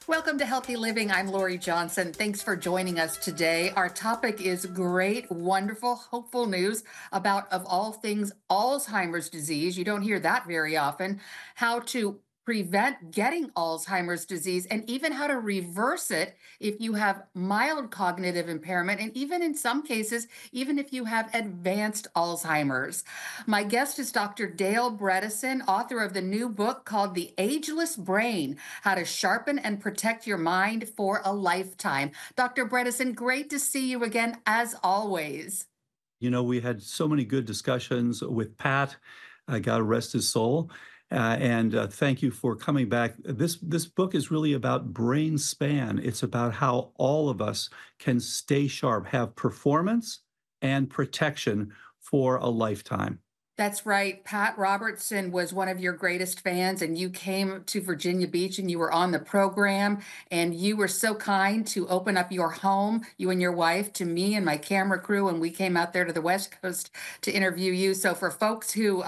Welcome to Healthy Living. I'm Lori Johnson. Thanks for joining us today. Our topic is great, wonderful, hopeful news about, of all things, Alzheimer's disease. You don't hear that very often. How to prevent getting Alzheimer's disease and even how to reverse it if you have mild cognitive impairment, and even in some cases, even if you have advanced Alzheimer's. My guest is Dr. Dale Bredesen, author of the new book called The Ageless Brain: How to Sharpen and Protect Your Mind for a Lifetime. Dr. Bredesen, great to see you again, as always. We had so many good discussions with Pat. God rest his soul. And thank you for coming back. This book is really about brain span. It's about how all of us can stay sharp, have performance and protection for a lifetime. That's right. Pat Robertson was one of your greatest fans, and you came to Virginia Beach and you were on the program. And you were so kind to open up your home, you and your wife, to me and my camera crew. And we came out there to the West Coast to interview you. So, for folks who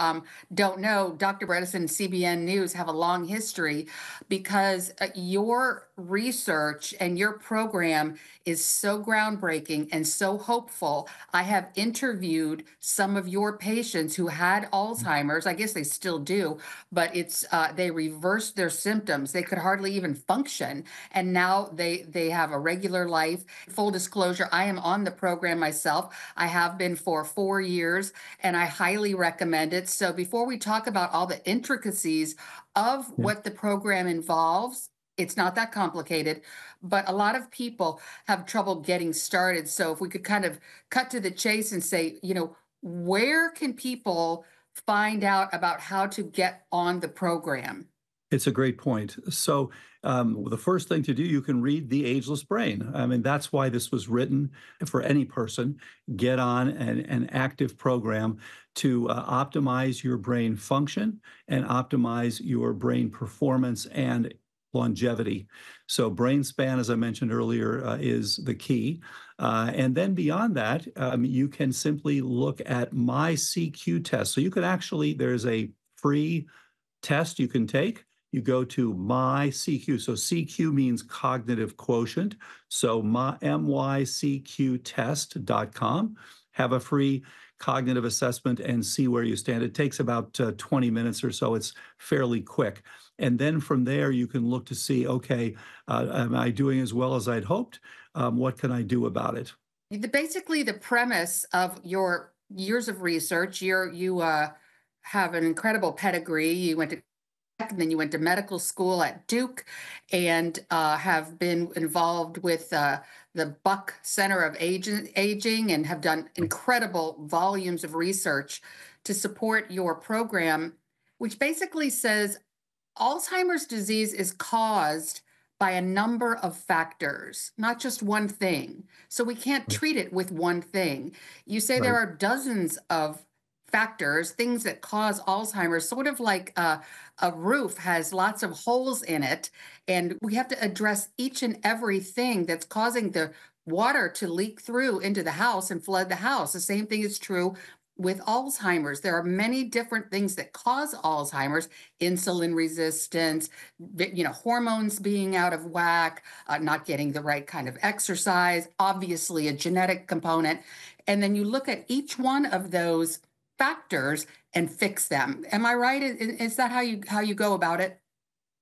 don't know, Dr. Bredesen and CBN News have a long history because your research and your program is so groundbreaking and so hopeful. I have interviewed some of your patients who had Alzheimer's. I guess they still do, but it's they reversed their symptoms. They could hardly even function, and now they have a regular life. Full disclosure, I am on the program myself. I have been for 4 years, and I highly recommend it. So before we talk about all the intricacies of Yeah. what the program involves, it's not that complicated, but a lot of people have trouble getting started. So if we could kind of cut to the chase and say, where can people find out about how to get on the program? It's a great point. So, the first thing to do, you can read The Ageless Brain. I mean, that's why this was written for any person. Get on an active program to optimize your brain function and optimize your brain performance and longevity. So, brain span, as I mentioned earlier, is the key. And then beyond that, you can simply look at my CQ test. So, you can actually, there's a free test you can take. You go to my CQ. So CQ means cognitive quotient. So mycqtest.com. Have a free cognitive assessment and see where you stand. It takes about 20 minutes or so. It's fairly quick. And then from there, you can look to see, okay, am I doing as well as I'd hoped? What can I do about it? Basically, the premise of your years of research, you have an incredible pedigree. You went to and then you went to medical school at Duke and have been involved with the Buck Center of Aging and have done incredible volumes of research to support your program, which basically says Alzheimer's disease is caused by a number of factors, not just one thing. So we can't treat it with one thing. You say there Right. are dozens of factors, things that cause Alzheimer's, sort of like a roof has lots of holes in it. And we have to address each and everything that's causing the water to leak through into the house and flood the house. The same thing is true with Alzheimer's. There are many different things that cause Alzheimer's: insulin resistance, hormones being out of whack, not getting the right kind of exercise, obviously a genetic component. And then you look at each one of those factors and fix them. Am I right? Is that how you go about it?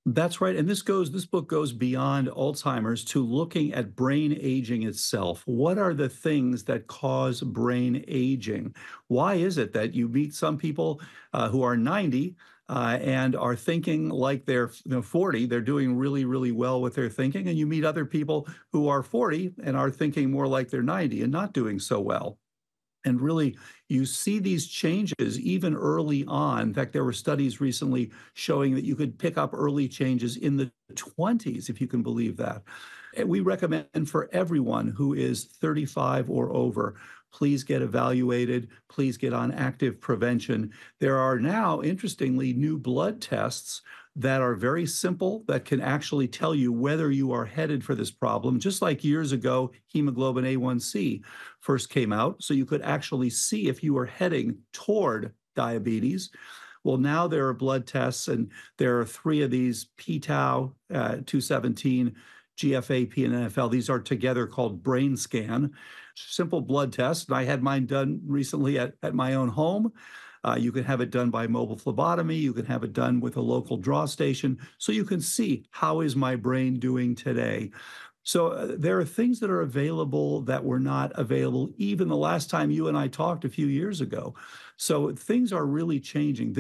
That's right. And this book goes beyond Alzheimer's to looking at brain aging itself. What are the things that cause brain aging? Why is it that you meet some people who are 90 and are thinking like they're 40? They're doing really, really well with their thinking. And you meet other people who are 40 and are thinking more like they're 90 and not doing so well. And really, you see these changes even early on. In fact, there were studies recently showing that you could pick up early changes in the 20s, if you can believe that. And we recommend for everyone who is 35 or over, please get evaluated, please get on active prevention. There are now, interestingly, new blood tests that are very simple that can actually tell you whether you are headed for this problem. Just like years ago, hemoglobin A1C first came out, so you could actually see if you were heading toward diabetes. Well, now there are blood tests, and there are three of these p-tau 217, GFAP, and NFL. These are together called brain scan, simple blood tests. And I had mine done recently at my own home. You can have it done by mobile phlebotomy. You can have it done with a local draw station. So you can see, how is my brain doing today? So there are things that are available that were not available even the last time you and I talked a few years ago. So things are really changing.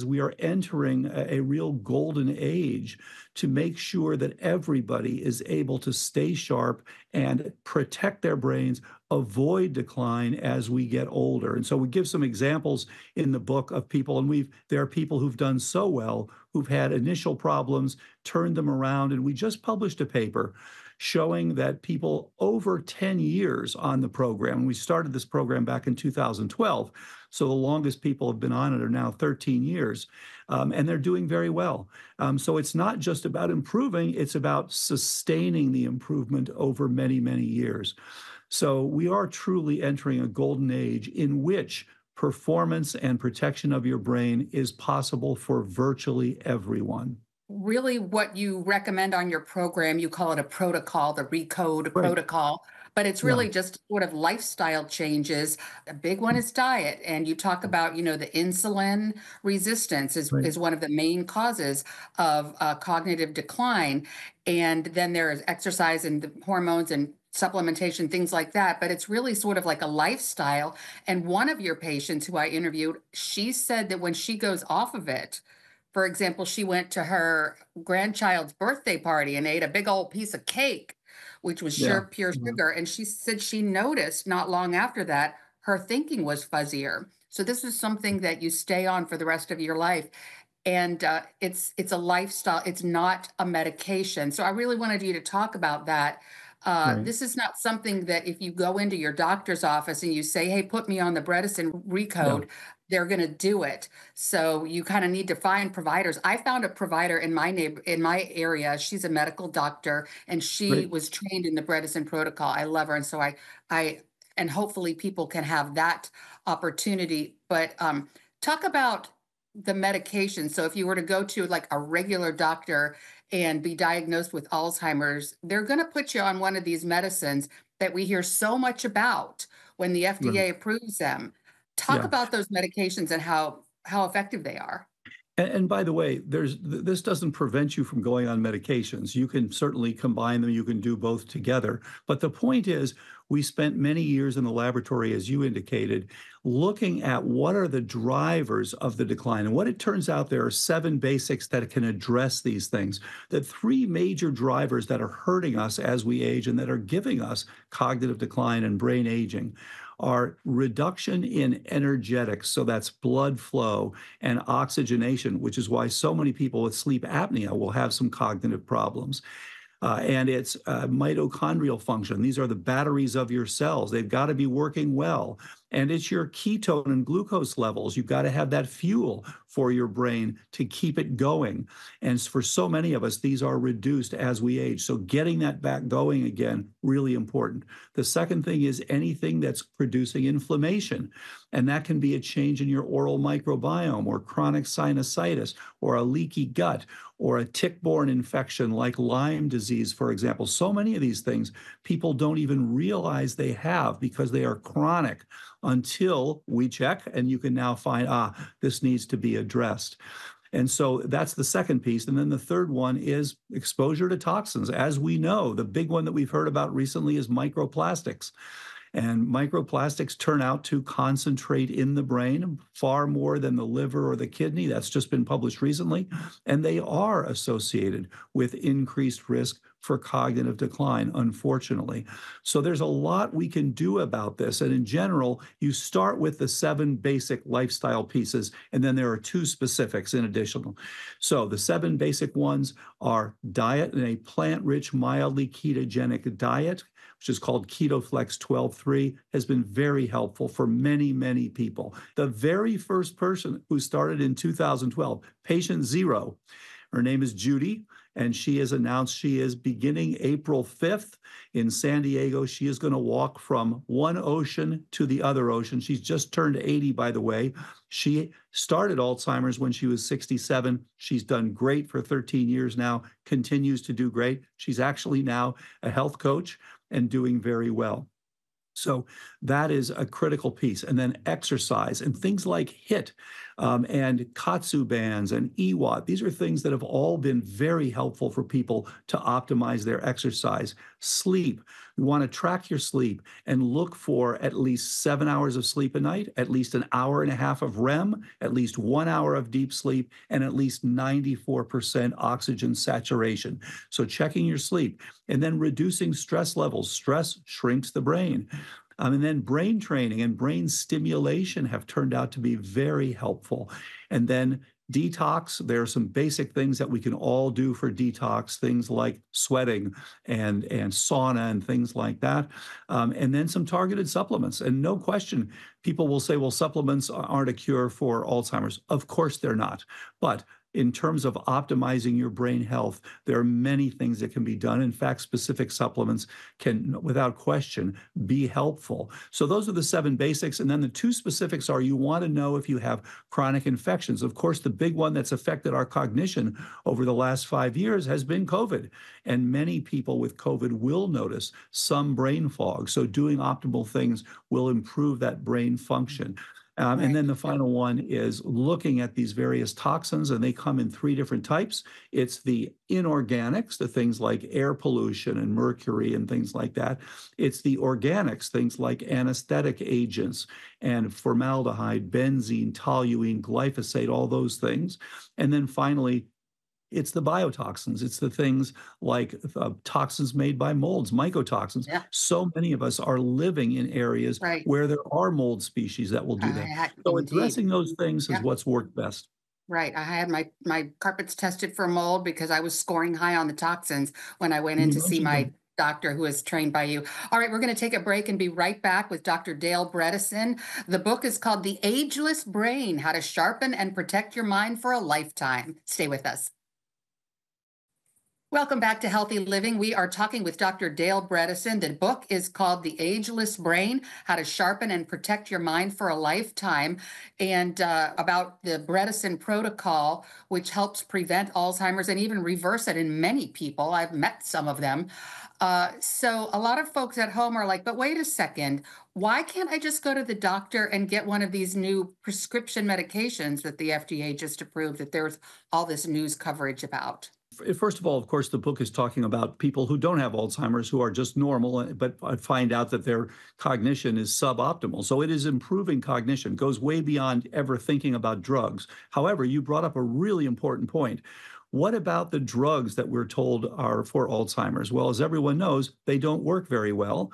We are entering a real golden age to make sure that everybody is able to stay sharp and protect their brains, avoid decline as we get older. And so we give some examples in the book of people, and there are people who've done so well, who've had initial problems, turned them around, and we just published a paper showing that people over 10 years on the program, we started this program back in 2012, so the longest people have been on it are now 13 years, and they're doing very well. So it's not just about improving, it's about sustaining the improvement over many, many years. So we are truly entering a golden age in which performance and protection of your brain is possible for virtually everyone. Really, what you recommend on your program, you call it a protocol, the Recode Right. protocol, but it's Yeah. really just sort of lifestyle changes. A big one is diet. And you talk about, the insulin resistance Right. is one of the main causes of cognitive decline. And then there is exercise and the hormones and supplementation, things like that. But it's really sort of like a lifestyle. And one of your patients who I interviewed, she said that when she goes off of it, for example, she went to her grandchild's birthday party and ate a big old piece of cake, which was Yeah. pure sugar. And she said she noticed not long after that, her thinking was fuzzier. So this is something that you stay on for the rest of your life. And it's a lifestyle. It's not a medication. So I really wanted you to talk about that. Right. This is not something that if you go into your doctor's office and you say, "Hey, put me on the Bredesen Yeah. Recode," they're going to do it. So you kind of need to find providers. I found a provider in my area. She's a medical doctor, and she Great. was trained in the Bredesen Protocol. I love her, and so I, and hopefully people can have that opportunity. But talk about the medication. So if you were to go to like a regular doctor and be diagnosed with Alzheimer's, they're going to put you on one of these medicines that we hear so much about when the Right. FDA approves them. Talk Yeah. about those medications and how effective they are. And by the way, this doesn't prevent you from going on medications. You can certainly combine them. You can do both together. But the point is, we spent many years in the laboratory, as you indicated, looking at what are the drivers of the decline. And what it turns out, there are 7 basics that can address these things. The 3 major drivers that are hurting us as we age and that are giving us cognitive decline and brain aging are reduction in energetics, so that's blood flow, and oxygenation, which is why so many people with sleep apnea will have some cognitive problems. And it's mitochondrial function. These are the batteries of your cells. They've got to be working well. And it's your ketone and glucose levels. You've got to have that fuel for your brain to keep it going. And for so many of us, these are reduced as we age. So getting that back going again, really important. The second thing is anything that's producing inflammation. And that can be a change in your oral microbiome or chronic sinusitis or a leaky gut or a tick-borne infection like Lyme disease, for example. So many of these things people don't even realize they have because they are chronic until we check, and you can now find, this needs to be addressed. And so that's the second piece. And then the third one is exposure to toxins. As we know, the big one that we've heard about recently is microplastics. And microplastics turn out to concentrate in the brain far more than the liver or the kidney. That's just been published recently. And they are associated with increased risk for cognitive decline, unfortunately. So there's a lot we can do about this. And in general, you start with the 7 basic lifestyle pieces, and then there are 2 specifics in addition. So the 7 basic ones are diet and a plant-rich, mildly ketogenic diet, which is called KetoFlex 12-3, has been very helpful for many, many people. The very first person who started in 2012, patient 0, Her name is Judy, and she has announced she is beginning April 5th in San Diego. She is going to walk from one ocean to the other ocean. She's just turned 80, by the way. She started Alzheimer's when she was 67. She's done great for 13 years now, continues to do great. She's actually now a health coach and doing very well. So that is a critical piece. And then exercise and things like HIIT and Katsu bands and EWAT. These are things that have all been very helpful for people to optimize their exercise. Sleep. You want to track your sleep and look for at least 7 hours of sleep a night, at least an hour and a half of REM, at least 1 hour of deep sleep, and at least 94% oxygen saturation. So checking your sleep and then reducing stress levels. Stress shrinks the brain. And then brain training and brain stimulation have turned out to be very helpful. And then detox, there are some basic things that we can all do for detox, things like sweating and sauna and things like that. And then some targeted supplements. And no question, people will say, well, supplements aren't a cure for Alzheimer's. Of course they're not. But in terms of optimizing your brain health, there are many things that can be done. In fact, specific supplements can, without question, be helpful. So those are the 7 basics. And then the 2 specifics are you want to know if you have chronic infections. Of course, the big one that's affected our cognition over the last 5 years has been COVID. And many people with COVID will notice some brain fog. So doing optimal things will improve that brain function. And Right. then the final one is looking at these various toxins, and they come in 3 different types. It's the inorganics, the things like air pollution and mercury and things like that. It's the organics, things like anesthetic agents and formaldehyde, benzene, toluene, glyphosate, all those things. And then finally, it's the biotoxins. It's the things like toxins made by molds, mycotoxins. Yeah. So many of us are living in areas Right. where there are mold species that will do that. So Indeed. addressing those things is Yeah. what's worked best. Right. I had my carpets tested for mold because I was scoring high on the toxins when I went in You to see mentioned my them. doctor who is trained by you. All right, we're going to take a break and be right back with Dr. Dale Bredesen. The book is called The Ageless Brain: How to Sharpen and Protect Your Mind for a Lifetime. Stay with us. Welcome back to Healthy Living. We are talking with Dr. Dale Bredesen. The book is called The Ageless Brain: How to Sharpen and Protect Your Mind for a Lifetime, and about the Bredesen Protocol, which helps prevent Alzheimer's and even reverse it in many people. I've met some of them. So a lot of folks at home are like, but wait a second, why can't I just go to the doctor and get one of these new prescription medications that the FDA just approved that there's all this news coverage about? First of all, of course, the book is talking about people who don't have Alzheimer's, who are just normal, but find out that their cognition is suboptimal. So it is improving cognition, goes way beyond ever thinking about drugs. However, you brought up a really important point. What about the drugs that we're told are for Alzheimer's? Well, as everyone knows, they don't work very well.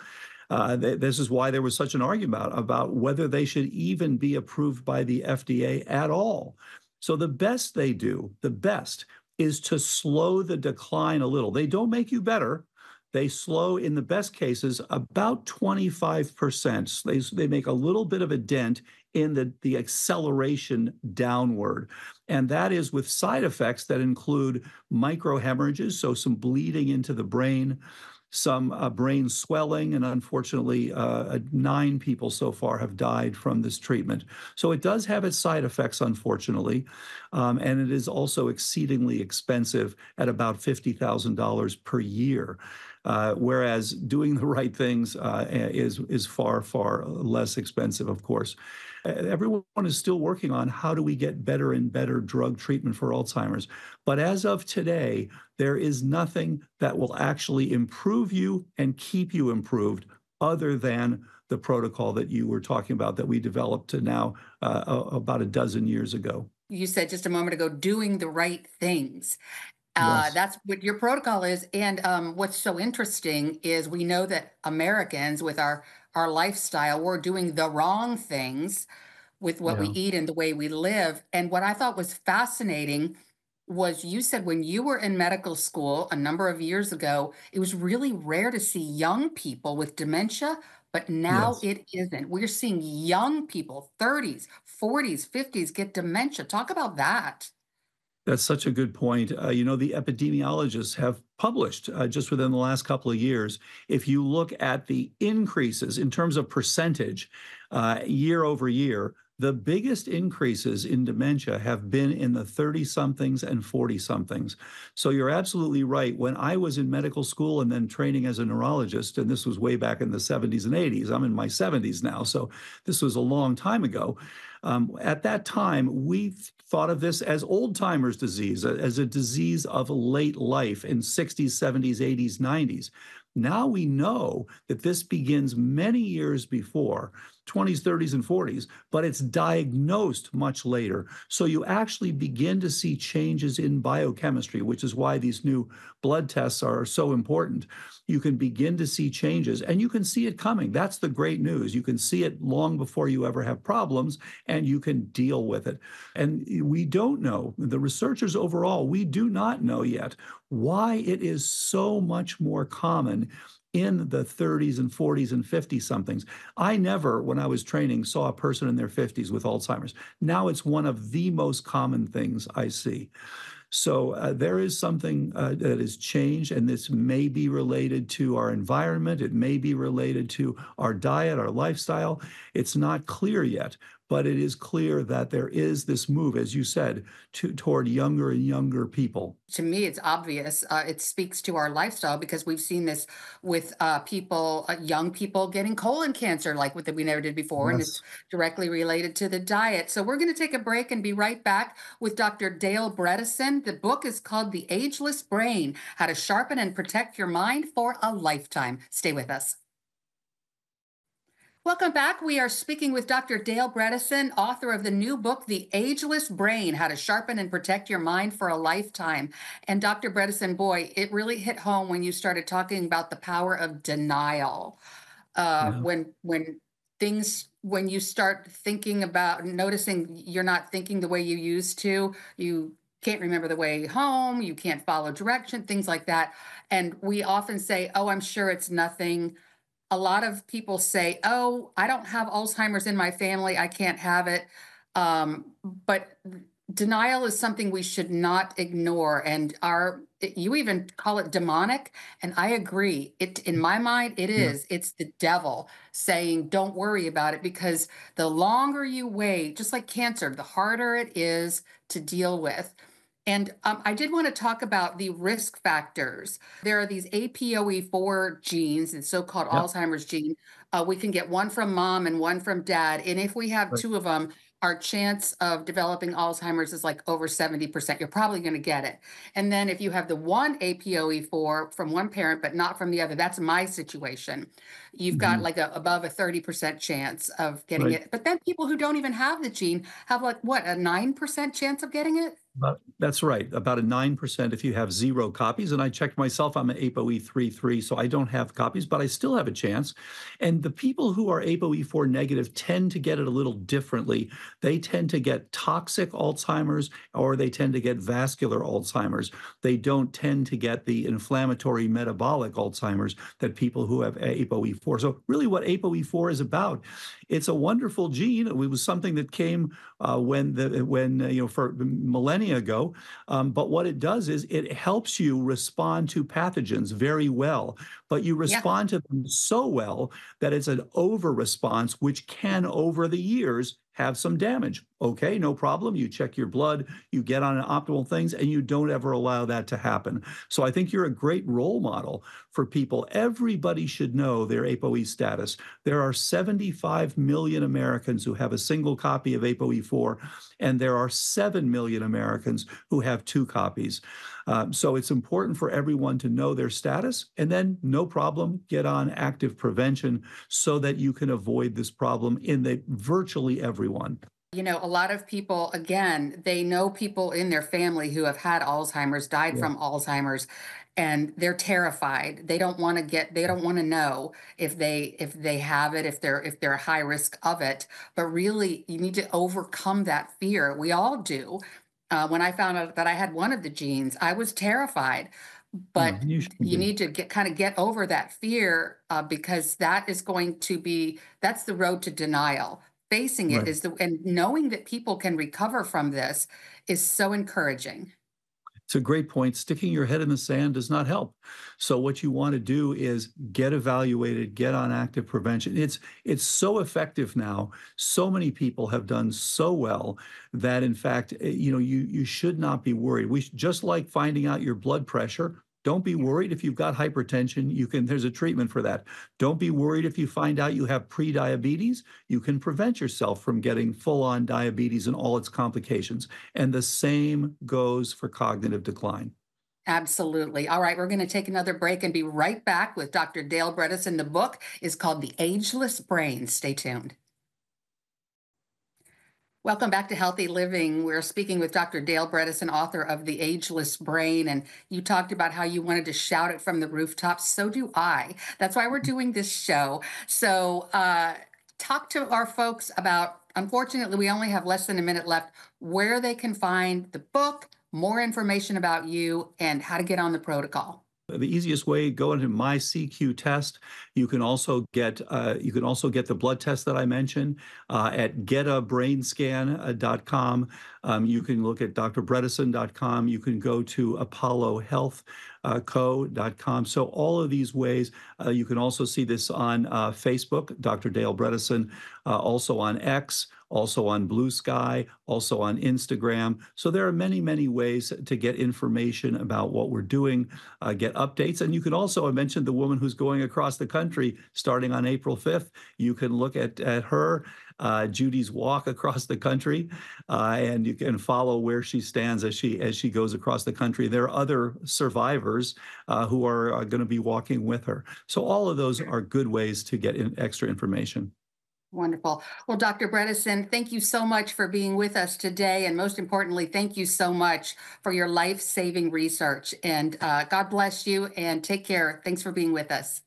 This is why there was such an argument about whether they should even be approved by the FDA at all. So the best they do, the best, is to slow the decline a little. They don't make you better. They slow, in the best cases, about 25%. They make a little bit of a dent in the acceleration downward. And that is with side effects that include microhemorrhages, so some bleeding into the brain, some brain swelling, and unfortunately, 9 people so far have died from this treatment. So it does have its side effects, unfortunately, and it is also exceedingly expensive at about $50,000 per year. Whereas doing the right things is far, far less expensive, of course. Everyone is still working on how do we get better and better drug treatment for Alzheimer's. But as of today, there is nothing that will actually improve you and keep you improved other than the protocol that you were talking about that we developed to now about a dozen years ago. You said just a moment ago, doing the right things. Yes. That's what your protocol is. And what's so interesting is we know that Americans, with our lifestyle, we're doing the wrong things with what we Yeah. eat and the way we live. And what I thought was fascinating was you said when you were in medical school a number of years ago, it was really rare to see young people with dementia, but now Yes. it isn't. We're seeing young people, 30s, 40s, 50s, get dementia. Talk about that. That's such a good point. The epidemiologists have published just within the last couple of years, if you look at the increases in terms of percentage year over year, the biggest increases in dementia have been in the 30 somethings and 40 somethings. So you're absolutely right. When I was in medical school and then training as a neurologist, and this was way back in the 70s and 80s, I'm in my 70s now, so this was a long time ago. At that time, we thought of this as old timers disease, as a disease of late life in 60s, 70s, 80s, 90s. Now we know that this begins many years before, 20s, 30s, and 40s, but it's diagnosed much later. So you actually begin to see changes in biochemistry, which is why these new blood tests are so important. You can begin to see changes and you can see it coming. That's the great news. You can see it long before you ever have problems and you can deal with it. And we don't know, the researchers overall, we do not know yet why it is so much more common in the 30s and 40s and 50 somethings. I never, when I was training, saw a person in their 50s with Alzheimer's. Now it's one of the most common things I see. So there is something that has changed, and this may be related to our environment. It may be related to our diet, our lifestyle. It's not clear yet, but it is clear that there is this move, as you said, toward younger and younger people. To me, it's obvious. It speaks to our lifestyle because we've seen this with people, young people getting colon cancer, like what that we never did before, and it's Yes. directly related to the diet. So we're going to take a break and be right back with Dr. Dale Bredesen. The book is called The Ageless Brain: How to Sharpen and Protect Your Mind for a Lifetime. Stay with us. Welcome back. We are speaking with Dr. Dale Bredesen, author of the new book, The Ageless Brain: How to Sharpen and Protect Your Mind for a Lifetime. And Dr. Bredesen, boy, it really hit home when you started talking about the power of denial. Yeah. When you start thinking about noticing you're not thinking the way you used to, you can't remember the way home, you can't follow direction, things like that. And we often say, oh, I'm sure it's nothing. A lot of people say, "Oh, I don't have Alzheimer's in my family. I can't have it." But denial is something we should not ignore. And you even call it demonic, and I agree. It in my mind, it Yeah. is. It's the devil saying, "Don't worry about it," because the longer you wait, just like cancer, the harder it is to deal with. And I did want to talk about the risk factors. There are these APOE4 genes, the so-called Yeah. Alzheimer's gene. We can get one from mom and one from dad. And if we have Right. two of them, our chance of developing Alzheimer's is like over 70%. You're probably going to get it. And then if you have the one APOE4 from one parent, but not from the other, that's my situation. You've got Mhm. like above a 30% chance of getting Right. it. But then people who don't even have the gene have like what, a 9% chance of getting it? That's right. About a 9% if you have zero copies. And I checked myself, I'm an ApoE33, so I don't have copies, but I still have a chance. And the people who are ApoE4 negative tend to get it a little differently. They tend to get toxic Alzheimer's or they tend to get vascular Alzheimer's. They don't tend to get the inflammatory metabolic Alzheimer's that people who have ApoE4. So really what ApoE4 is about, it's a wonderful gene. It was something that came for millennia ago. But what it does is it helps you respond to pathogens very well, but you Yeah. respond to them so well that it's an over response, which can over the years have some damage. Okay, no problem. You check your blood, you get on optimal things, and you don't ever allow that to happen. So I think you're a great role model for people. Everybody should know their ApoE status. There are 75 million Americans who have a single copy of ApoE4, and there are 7 million Americans who have two copies. So it's important for everyone to know their status, and then no problem, get on active prevention so that you can avoid this problem in virtually everyone. A lot of people, again, they know people in their family who have had Alzheimer's, died Yeah. from Alzheimer's, and they're terrified. They don't want to know if they have it, if they're high risk of it. But really, you need to overcome that fear. We all do. When I found out that I had one of the genes, I was terrified. Yeah, But you should you be. need to get over that fear because that's the road to denial. facing it Right. is and knowing that people can recover from this is so encouraging. It's a great point. Sticking your head in the sand does not help. So what you want to do is get evaluated, get on active prevention. It's so effective now. So many people have done so well that in fact, you should not be worried. Just like finding out your blood pressure. Don't be worried if you've got hypertension. There's a treatment for that. Don't be worried if you find out you have prediabetes. You can prevent yourself from getting full-on diabetes and all its complications. And the same goes for cognitive decline. Absolutely. All right, we're going to take another break and be right back with Dr. Dale Bredesen. The book is called The Ageless Brain. Stay tuned. Welcome back to Healthy Living. We're speaking with Dr. Dale Bredesen, author of The Ageless Brain. And you talked about how you wanted to shout it from the rooftops. So do I. That's why we're doing this show. So, talk to our folks about, unfortunately, we only have less than a minute left, where they can find the book, more information about you, and how to get on the protocol. The easiest way, go into my CQ test. You can also get the blood test that I mentioned at getabrainscan.com. You can look at drbredesen.com. You can go to apollohealthco.com. So all of these ways, you can also see this on Facebook, Dr. Dale Bredesen, also on X, also on Blue Sky, also on Instagram. So there are many, many ways to get information about what we're doing, get updates. And you can also, I mentioned the woman who's going across the country starting on April 5th. You can look at her, Judy's walk across the country, and you can follow where she stands as she goes across the country. There are other survivors who are going to be walking with her. So all of those are good ways to get extra information. Wonderful. Well, Dr. Bredesen, thank you so much for being with us today. And most importantly, thank you so much for your life-saving research. And God bless you and take care. Thanks for being with us.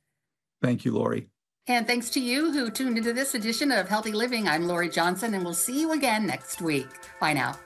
Thank you, Lori. And thanks to you who tuned into this edition of Healthy Living. I'm Lori Johnson, and we'll see you again next week. Bye now.